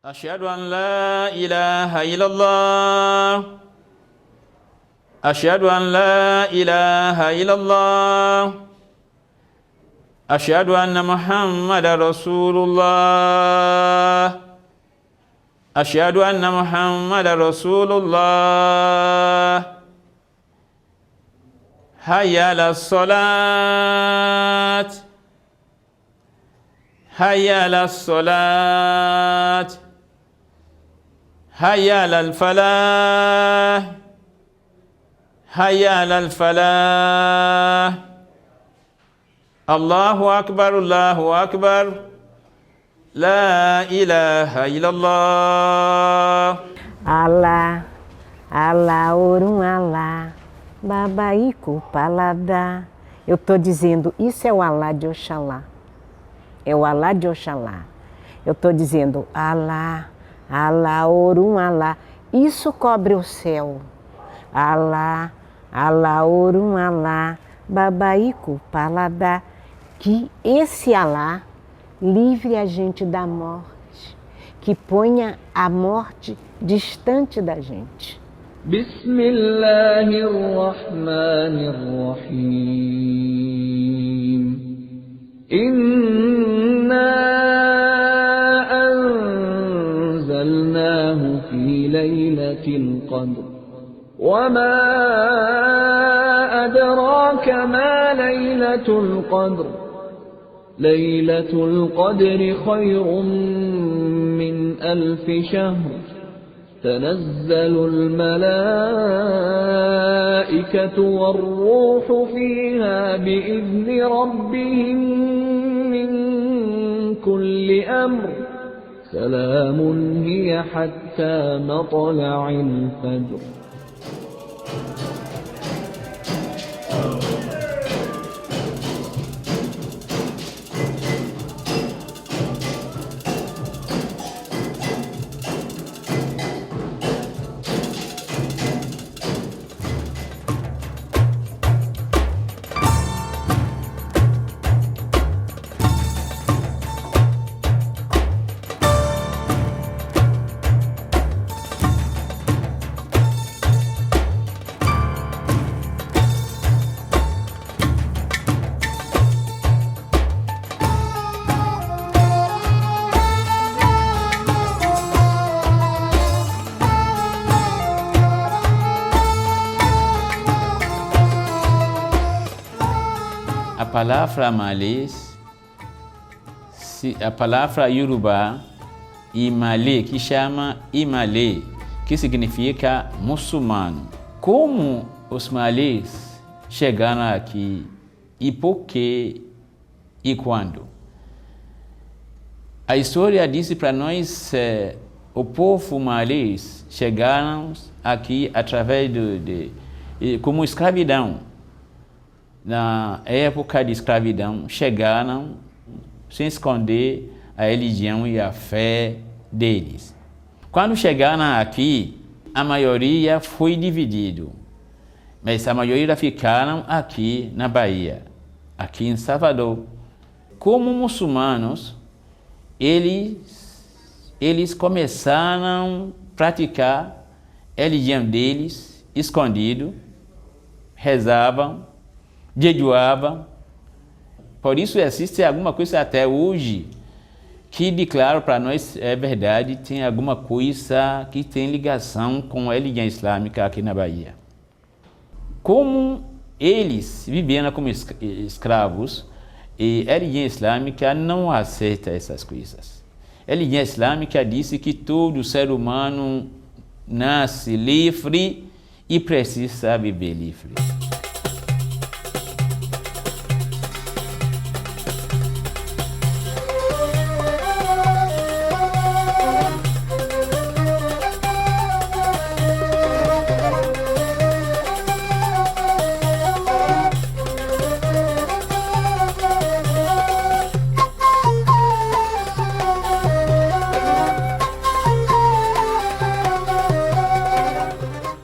أشهد أن لا إله إلا الله أشهد أن لا إله إلا الله أشهد أن محمد رسول الله أشهد أن محمد رسول الله حي على الصلاة حي على الصلاة حي على الفلاح حي على الفلاح الله أكبر الله أكبر لا إله إلا الله Alá, Alá, Orum Alá, Babaico Paladá. Eu estou dizendo, isso é o Alá de Oxalá. É o Alá de Oxalá. Eu estou dizendo, Alá, Alá, Orum Alá. Isso cobre o céu. Alá, Alá, Orum Alá, Babaico Paladá. Que esse Alá livre a gente da morte, que ponha a morte distante da gente. Bismillahirrahmanirrahim. Inna anzalnahu fi laylatil qadr. Wa ma adraka ma laylatul qadr. ليلة القدر خير من 1000 شهر تنزل الملائكة والروح فيها بإذن ربهم من كل أمر سلام هي حتى مطلع الفجر. A palavra malês, a palavra Yorubá, Imalê, que chama Imalê, que significa muçulmano. Como os malês chegaram aqui e por que e quando? A história disse para nós o povo malês chegaram aqui através como escravidão. Na época de escravidão, chegaram sem esconder a religião e a fé deles. Quando chegaram aqui, a maioria foi dividido, mas a maioria ficaram aqui na Bahia, aqui em Salvador. Como muçulmanos, eles começaram a praticar a religião deles, escondido, rezavam, jejuava. Por isso existe alguma coisa até hoje que declara para nós é verdade, tem alguma coisa que tem ligação com a religião islâmica aqui na Bahia. Como eles viviam como escravos, e a religião islâmica não aceita essas coisas. A religião islâmica diz que todo ser humano nasce livre e precisa viver livre.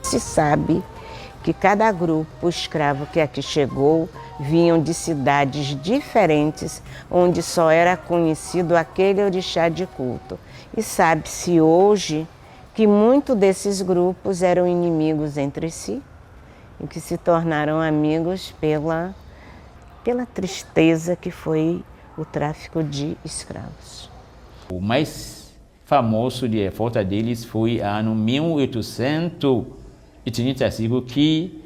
Se sabe que cada grupo escravo que aqui chegou vinham de cidades diferentes, onde só era conhecido aquele orixá de culto. E sabe-se hoje que muitos desses grupos eram inimigos entre si e que se tornaram amigos pela tristeza que foi o tráfico de escravos. O mais famoso de revolta deles foi ano 1835, que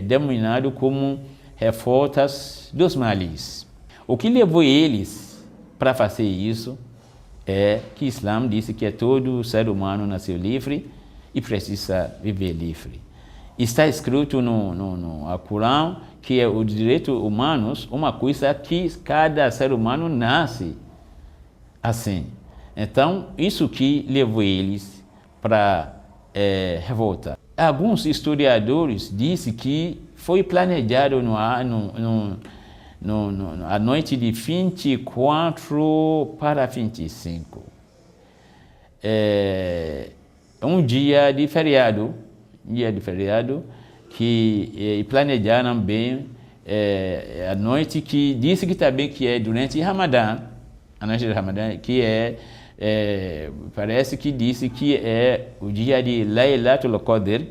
denominado como revoltas dos Malis. O que levou eles para fazer isso é que o Islã disse que todo ser humano nasceu livre e precisa viver livre. Está escrito no Alcorão que é os direitos humanos, uma coisa que cada ser humano nasce assim. Então, isso que levou eles para revolta. Alguns historiadores dizem que foi planejado a noite de 24 para 25. Um dia de feriado, que planejaram bem a noite que disse que também que é durante Ramadã, a noite de Ramadã, que parece que disse que é o dia de Laylatul Qadr,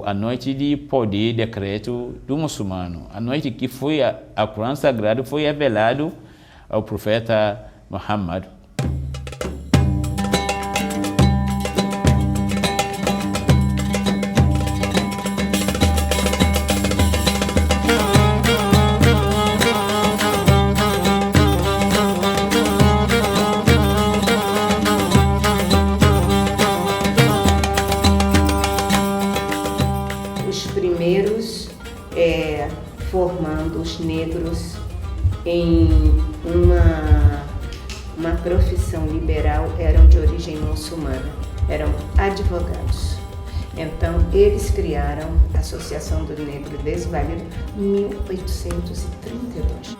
a noite de poder decreto do muçulmano, a noite que foi a Corão Sagrado foi revelado ao profeta Muhammad. Formando os negros em uma profissão liberal, eram de origem muçulmana, eram advogados. Então, eles criaram a Associação do Negro Desvalido em 1832.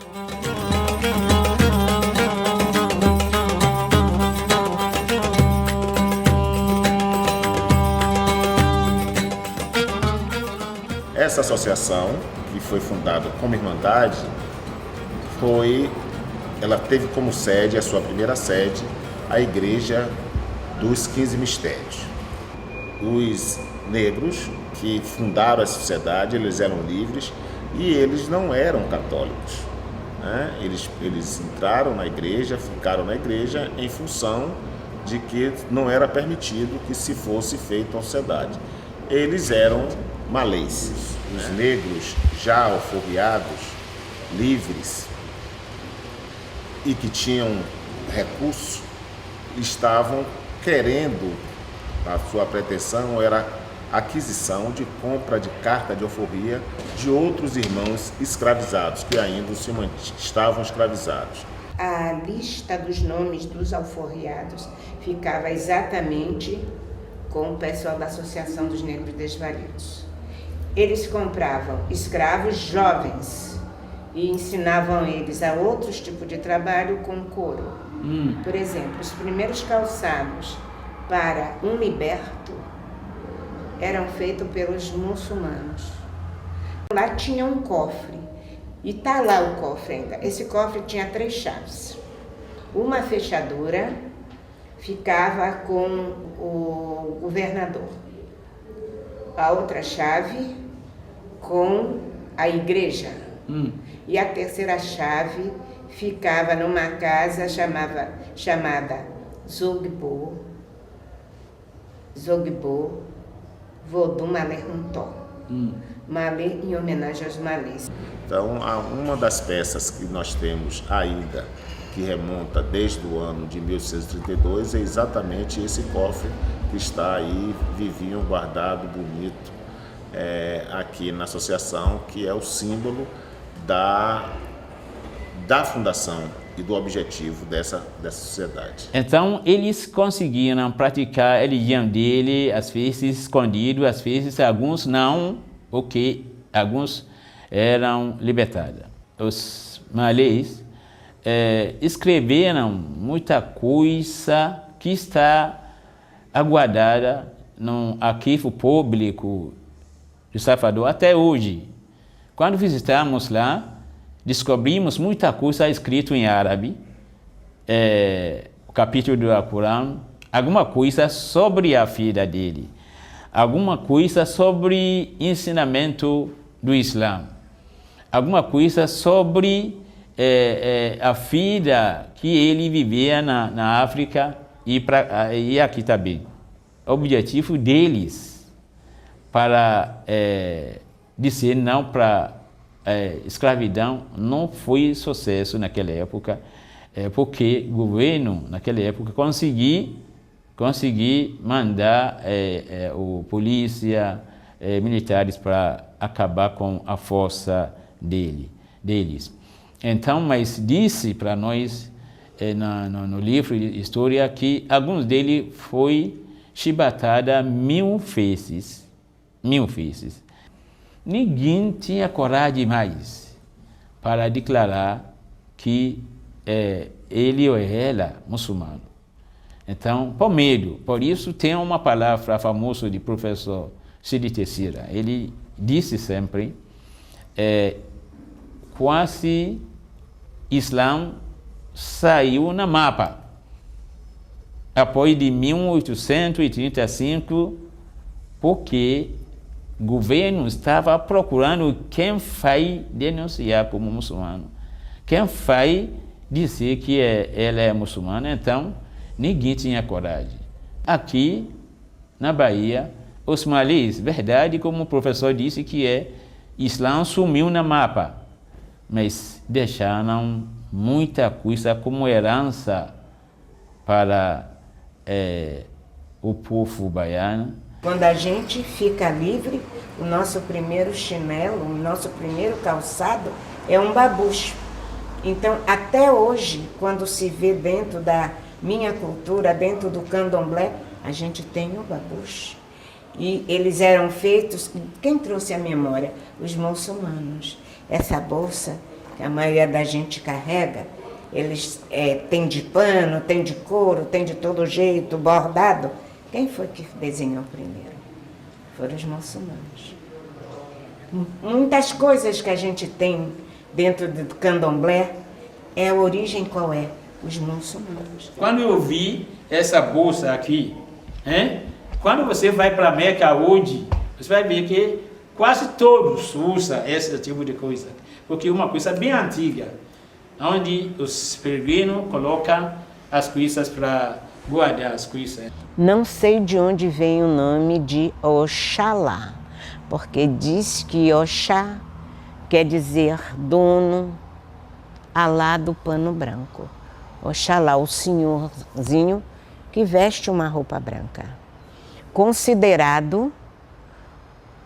Essa associação, que foi fundada como Irmandade, ela teve como sede, a sua primeira sede, a Igreja dos 15 Mistérios. Os negros que fundaram a sociedade, eles eram livres e eles não eram católicos, né? Eles entraram na igreja, ficaram na igreja em função de que não era permitido que se fosse feita a sociedade. Eles eram malês. Os negros já alforriados, livres e que tinham recurso, estavam querendo, a sua pretensão era a aquisição de compra de carta de alforria de outros irmãos escravizados, que ainda estavam escravizados. A lista dos nomes dos alforriados ficava exatamente com o pessoal da Associação dos Negros Desvalidos. Eles compravam escravos jovens e ensinavam eles a outros tipos de trabalho com couro. Por exemplo, os primeiros calçados para um liberto eram feitos pelos muçulmanos. Lá tinha um cofre, e está lá o cofre ainda. Esse cofre tinha 3 chaves. Uma fechadura ficava com o governador, a outra chave com a igreja, e a terceira chave ficava numa casa chamada Zogbo Vodun Malé Runtó, Malé em homenagem aos malês. Então, uma das peças que nós temos ainda, que remonta desde o ano de 1832, é exatamente esse cofre que está aí, vivinho, guardado, bonito, aqui na associação, que é o símbolo da fundação e do objetivo dessa sociedade. Então, eles conseguiram praticar a religião dele, às vezes escondido, às vezes alguns não, porque alguns eram libertados. Os malês escreveram muita coisa que está aguardada no arquivo público de Salvador até hoje. Quando visitamos lá, descobrimos muita coisa escrita em árabe, o capítulo do Alcorão, alguma coisa sobre a vida dele, alguma coisa sobre ensinamento do Islã, alguma coisa sobre a vida que ele vivia na África e aqui também. O objetivo deles para dizer não para escravidão não foi sucesso naquela época, porque o governo naquela época conseguiu mandar o polícia, militares para acabar com a força deles. Então, mas disse para nós no livro de história que alguns deles foi chibatada 1000 vezes. Ninguém tinha coragem mais para declarar que ele ou ela muçulmano. Então, por medo. Por isso tem uma palavra famosa de professor Sidi Tessira. Ele disse sempre, quase Islã saiu na mapa. Após de 1835, porque o governo estava procurando quem vai denunciar como muçulmano, quem vai dizer que ela é muçulmana. Então, ninguém tinha coragem. Aqui, na Bahia, os malês, verdade, como o professor disse, que Islã sumiu na mapa, mas deixaram muita coisa como herança para o povo baiano. Quando a gente fica livre, o nosso primeiro chinelo, o nosso primeiro calçado é um babucho. Então, até hoje, quando se vê dentro da minha cultura, dentro do candomblé, a gente tem o babucho. E eles eram feitos, quem trouxe a memória? Os muçulmanos. Essa bolsa que a maioria da gente carrega, eles tem de pano, tem de couro, tem de todo jeito, bordado. Quem foi que desenhou primeiro? Foram os muçulmanos. Muitas coisas que a gente tem dentro do candomblé, a origem qual é? Os muçulmanos. Quando eu vi essa bolsa aqui, quando você vai para a Meca hoje, você vai ver que quase todos usam esse tipo de coisa. Porque é uma coisa bem antiga, onde os peregrinos colocam as coisas para guardar as coisas. Não sei de onde vem o nome de Oxalá, porque diz que Oxá quer dizer dono, Alá do pano branco. Oxalá, o senhorzinho que veste uma roupa branca. Considerado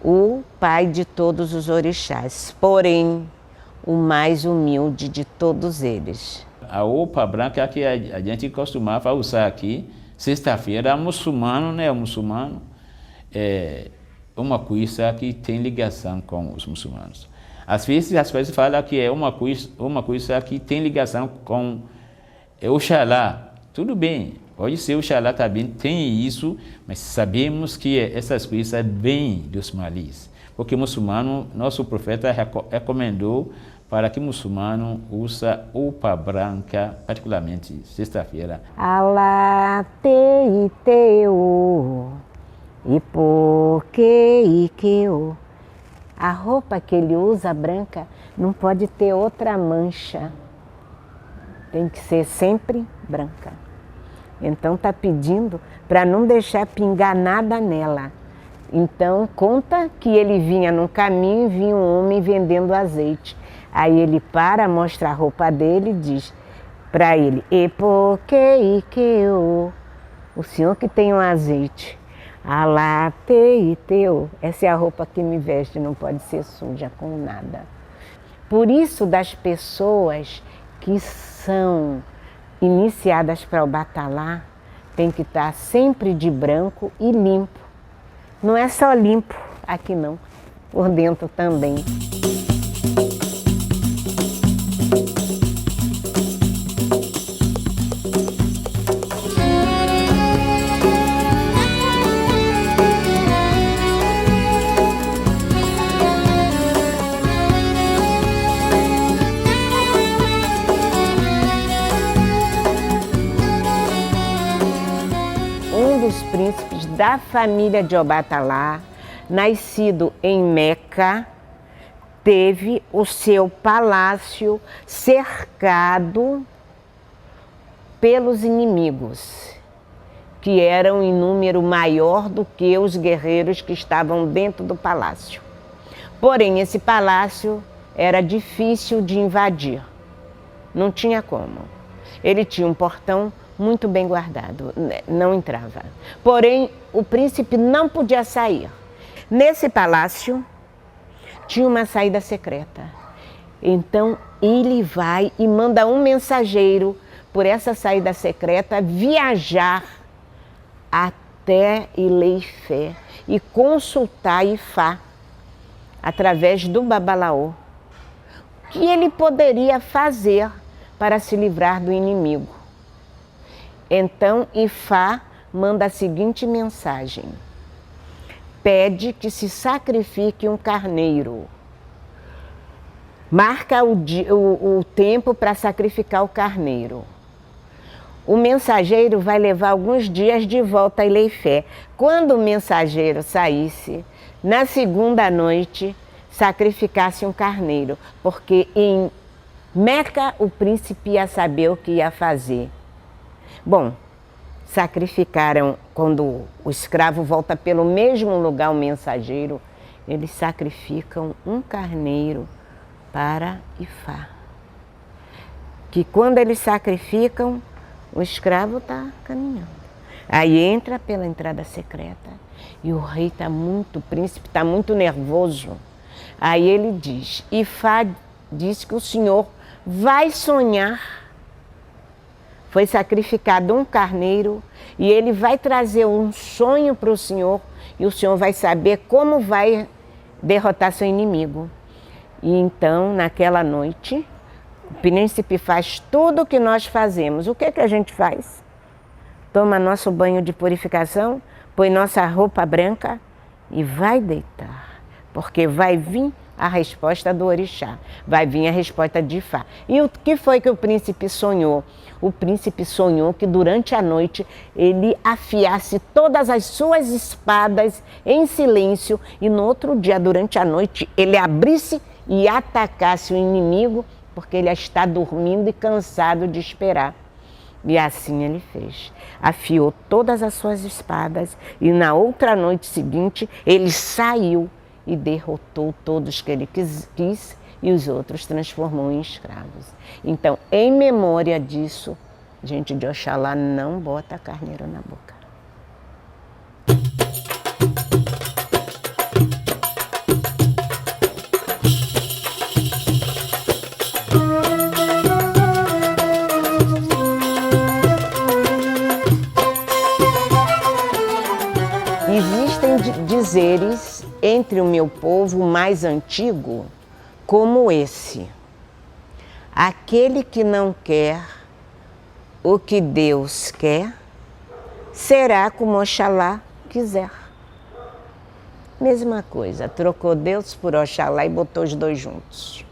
o pai de todos os orixás, porém o mais humilde de todos eles. A roupa branca que a gente costumava usar aqui, sexta-feira, muçulmano, né? O muçulmano é uma coisa que tem ligação com os muçulmanos. Às vezes as pessoas falam que é uma coisa que tem ligação com Oxalá. Tudo bem, pode ser Oxalá também, tem isso, mas sabemos que essas coisas vêm dos malês. Porque muçulmano, nosso profeta recomendou para que muçulmano usa roupa branca, particularmente sexta-feira. Alá te teu, ipoque ikeu. A roupa que ele usa branca não pode ter outra mancha. Tem que ser sempre branca. Então está pedindo para não deixar pingar nada nela. Então conta que ele vinha num caminho e vinha um homem vendendo azeite. Aí ele mostra a roupa dele e diz para ele, Epoque ikeu, o senhor que tem um azeite, Alá te teu, essa é a roupa que me veste, não pode ser suja com nada. Por isso das pessoas que são iniciadas para o batalá, tem que estar sempre de branco e limpo. Não é só limpo aqui não, por dentro também. dos príncipes da família de Obatalá, nascido em Meca, teve o seu palácio cercado pelos inimigos, que eram em número maior do que os guerreiros que estavam dentro do palácio. Porém, esse palácio era difícil de invadir, não tinha como. Ele tinha um portão muito bem guardado, não entrava. Porém, o príncipe não podia sair. Nesse palácio tinha uma saída secreta. Então, ele vai e manda um mensageiro por essa saída secreta viajar até Ileifé e consultar Ifá através do Babalaô, o que ele poderia fazer para se livrar do inimigo. Então Ifá manda a seguinte mensagem: pede que se sacrifique um carneiro. Marca o tempo para sacrificar o carneiro. O mensageiro vai levar alguns dias de volta a Ileifé. Quando o mensageiro saísse, na segunda noite, sacrificasse um carneiro, porque em Meca o príncipe ia saber o que ia fazer. Bom, sacrificaram, quando o escravo volta pelo mesmo lugar, o mensageiro, eles sacrificam um carneiro para Ifá. Que quando eles sacrificam, o escravo está caminhando. Aí entra pela entrada secreta e o rei está muito, o príncipe está muito nervoso. Aí ele diz, Ifá diz que o senhor vai sonhar. Foi sacrificado um carneiro e ele vai trazer um sonho para o senhor e o senhor vai saber como vai derrotar seu inimigo. E então, naquela noite, o príncipe faz tudo o que nós fazemos. O que é que a gente faz? Toma nosso banho de purificação, põe nossa roupa branca e vai deitar, porque vai vir a resposta do orixá, vai vir a resposta de Ifá. E o que foi que o príncipe sonhou? O príncipe sonhou que durante a noite ele afiasse todas as suas espadas em silêncio e no outro dia, durante a noite, ele abrisse e atacasse o inimigo, porque ele está dormindo e cansado de esperar. E assim ele fez. Afiou todas as suas espadas e na outra noite seguinte ele saiu e derrotou todos que ele quis e os outros transformou em escravos. Então, em memória disso, gente de Oxalá não bota carneiro na boca. Existem dizeres entre o meu povo mais antigo como esse: aquele que não quer o que Deus quer, será como Oxalá quiser. Mesma coisa, trocou Deus por Oxalá e botou os dois juntos.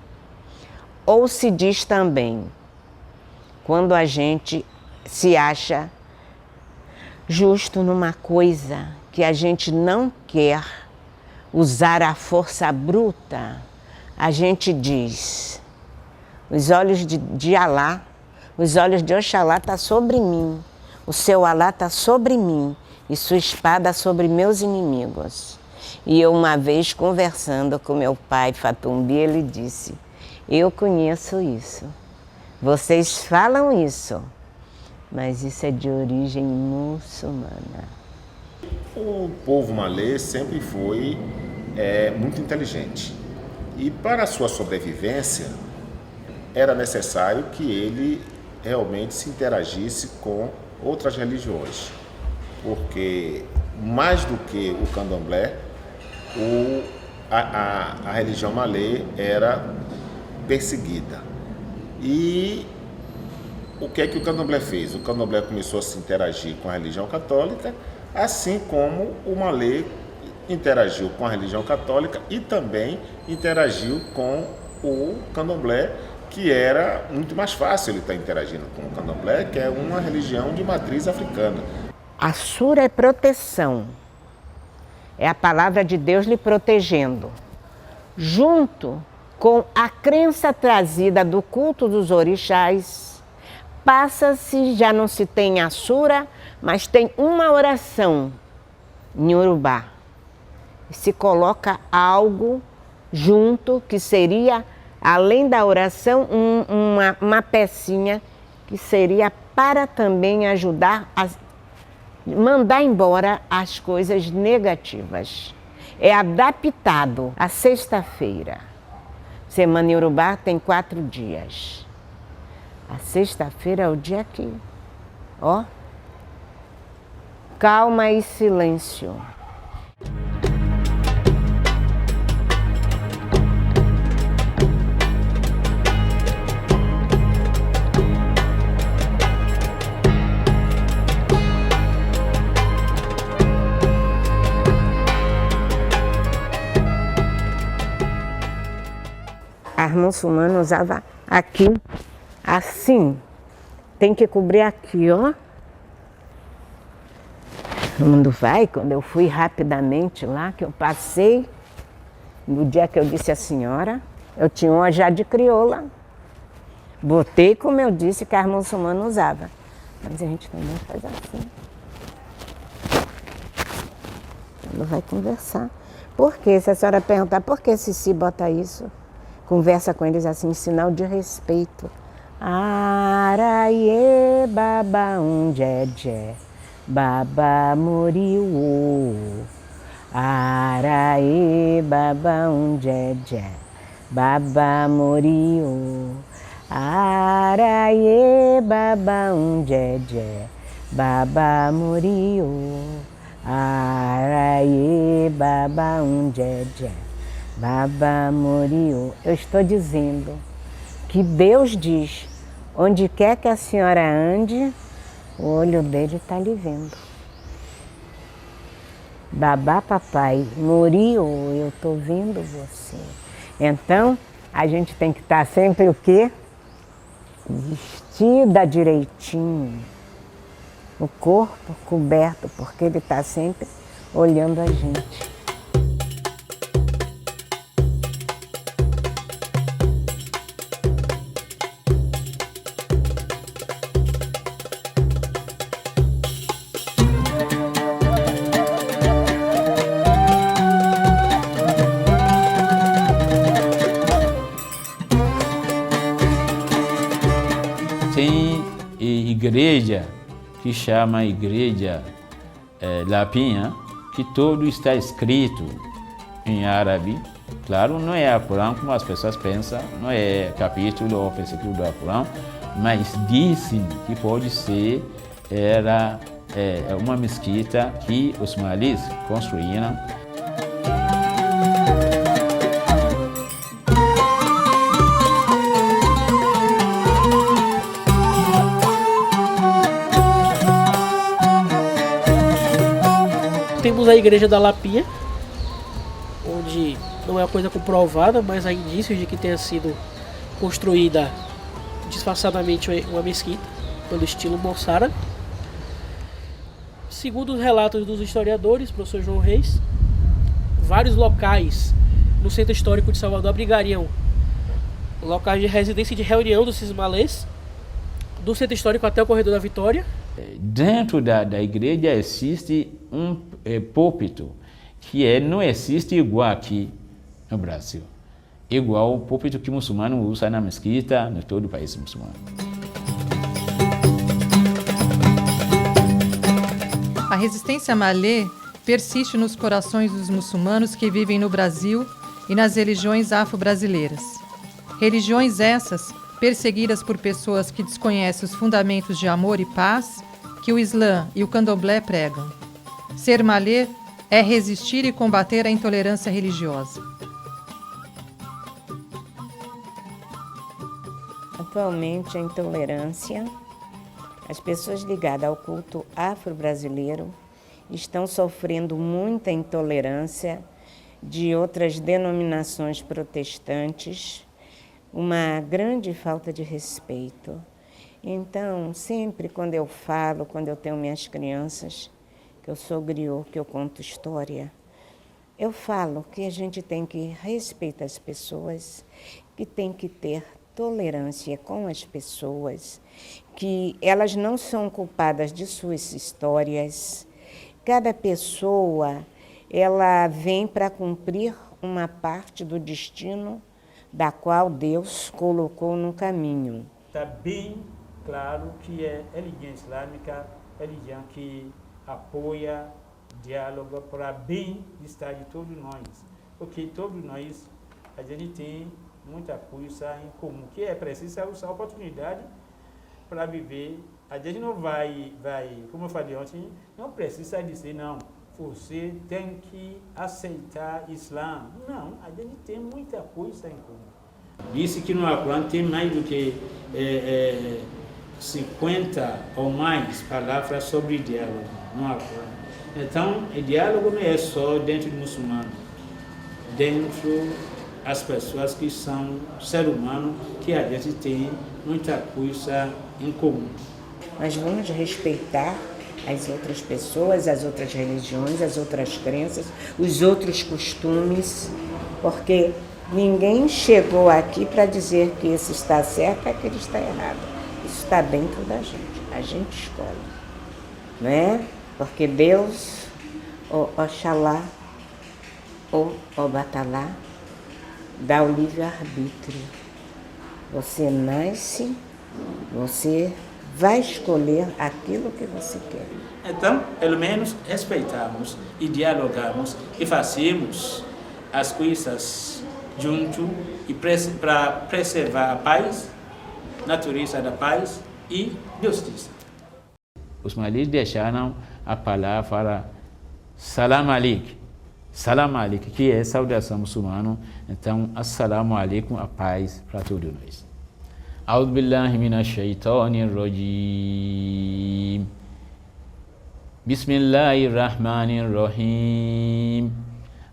Ou se diz também, quando a gente se acha justo numa coisa que a gente não quer usar a força bruta, a gente diz, os olhos de Alá, os olhos de Oxalá estão sobre mim, o seu Alá está sobre mim e sua espada sobre meus inimigos. E eu uma vez conversando com meu pai Fatumbi, ele disse, eu conheço isso, vocês falam isso, mas isso é de origem muçulmana. O povo malê sempre foi muito inteligente e para a sua sobrevivência era necessário que ele realmente se interagisse com outras religiões, porque mais do que o candomblé, a religião malê era perseguida. E o que é que o candomblé fez? O candomblé começou a se interagir com a religião católica, assim como o malê interagiu com a religião católica e também interagiu com o candomblé, que era muito mais fácil ele estar interagindo com o candomblé, que é uma religião de matriz africana. A Sura é proteção. É a palavra de Deus lhe protegendo. Junto com a crença trazida do culto dos orixás, passa-se, já não se tem a Sura, mas tem uma oração em Urubá. Se coloca algo junto, que seria, além da oração, uma pecinha que seria para também ajudar a mandar embora as coisas negativas. É adaptado à sexta-feira. Semana Iorubá tem 4 dias. A sexta-feira é o dia que, ó, calma e silêncio. As muçulmanas usavam aqui, assim, tem que cobrir aqui, ó. Todo mundo vai, quando eu fui rapidamente lá, que eu passei, no dia que eu disse à senhora, eu tinha uma já de crioula, botei como eu disse que as muçulmanas usavam. Mas a gente também faz assim. Não vai conversar. Por quê? Se a senhora perguntar, por que Cici bota isso? Conversa com eles assim, sinal de respeito. Araie baba djé, baba moriu. Araie baba djé, baba moriu. Araie baba djé, baba moriu. Araie baba djé, baba moriu. Eu estou dizendo que Deus diz, onde quer que a senhora ande, o olho dele está lhe vendo. Babá papai, moriu, eu estou vendo você. Então, a gente tem que estar sempre o quê? Vestida direitinho, o corpo coberto, porque ele está sempre olhando a gente. Tem igreja que chama igreja Lapinha, que todo está escrito em árabe. Claro, não é Alcorão como as pessoas pensam, não é capítulo ou versículo do Alcorão, mas dizem que pode ser, era uma mesquita que os malis construíram. Temos a igreja da Lapinha, onde não é uma coisa comprovada, mas há indícios de que tenha sido construída disfarçadamente uma mesquita, pelo estilo moçárabe. Segundo os relatos dos historiadores, professor João Reis, vários locais no centro histórico de Salvador abrigariam locais de residência e de reunião dos cismalês, do centro histórico até o Corredor da Vitória. Dentro da igreja existe um púlpito que não existe igual aqui no Brasil. Igual o púlpito que o muçulmano usa na mesquita, em todo o país muçulmano. A resistência malê persiste nos corações dos muçulmanos que vivem no Brasil e nas religiões afro-brasileiras. Religiões essas perseguidas por pessoas que desconhecem os fundamentos de amor e paz que o Islã e o Candomblé pregam. Ser malê é resistir e combater a intolerância religiosa. Atualmente, a intolerância, as pessoas ligadas ao culto afro-brasileiro estão sofrendo muita intolerância de outras denominações protestantes, uma grande falta de respeito. Então, sempre quando eu falo, quando eu tenho minhas crianças, que eu sou griot, que eu conto história, eu falo que a gente tem que respeitar as pessoas, que tem que ter tolerância com as pessoas, que elas não são culpadas de suas histórias. Cada pessoa, ela vem para cumprir uma parte do destino da qual Deus colocou no caminho. Está bem claro que a religião islâmica é a religião que apoia diálogo para bem-estar de todos nós, porque todos nós, a gente tem muita coisa em comum, que é preciso usar a oportunidade para viver. A gente não vai, como eu falei ontem, não precisa dizer, não, você tem que aceitar Islã. Não, a gente tem muita coisa em comum. Disse que no Alcorão tem mais do que 50 ou mais palavras sobre diálogo no Alcorão. Então, o diálogo não é só dentro do muçulmano, dentro das pessoas que são seres humanos, que a gente tem muita coisa em comum. Nós vamos respeitar as outras pessoas, as outras religiões, as outras crenças, os outros costumes, porque ninguém chegou aqui para dizer que esse está certo e aquele está errado. Isso está dentro da gente, a gente escolhe, não é? Porque Deus, o Oxalá, o Obatalá, dá o livre-arbítrio. Você nasce, você vai escolher aquilo que você quer. Então, pelo menos, respeitamos e dialogamos e fazemos as coisas junto e para preservar a paz, a natureza da paz e justiça. Os malês deixaram a palavra Salam Alaikum. Salam Alaikum, que é saudação muçulmana. Então, Assalamu Alaikum, a paz para todos nós. A'udhu billahi minash shaitanir rajim. Bismillahir rahmanir rahim.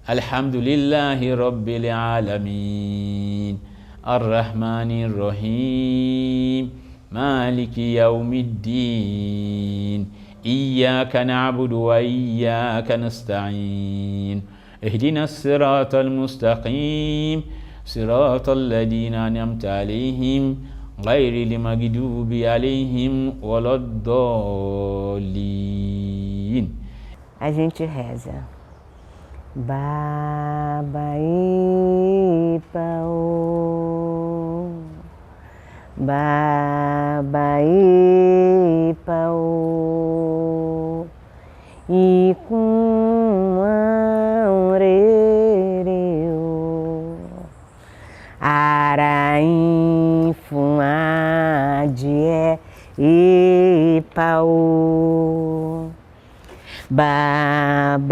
Alhamdulillahi rabbil alamin. Ar-Rahmanir Rahim. Maliki yawmiddin. Iyyaka na'budu wa iyyaka nasta'in. Ihdina as-siratal mustaqim. Siratal ladina an'amta alayhim. Ghairil maghdubi alayhim waladdallin. A gente reza. Babaípaô, babaípaô, Icumãorereu, Araínfuadie Ipaô, Babaípaô,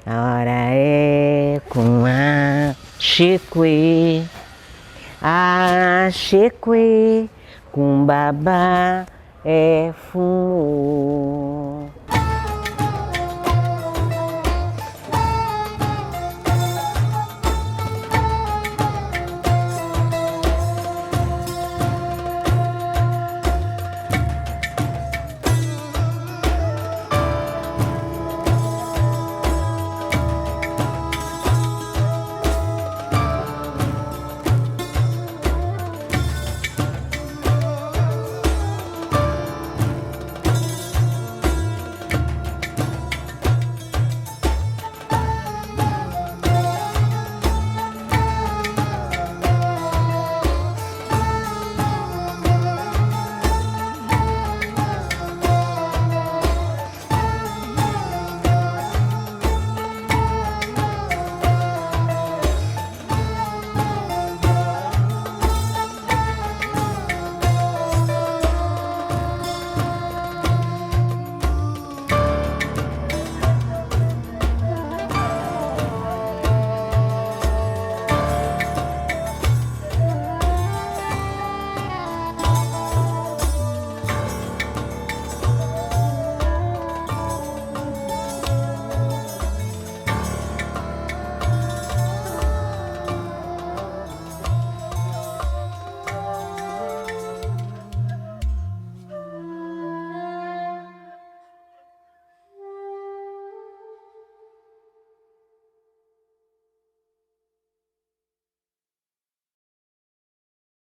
a hora é com a Xeque, com babá é fumo.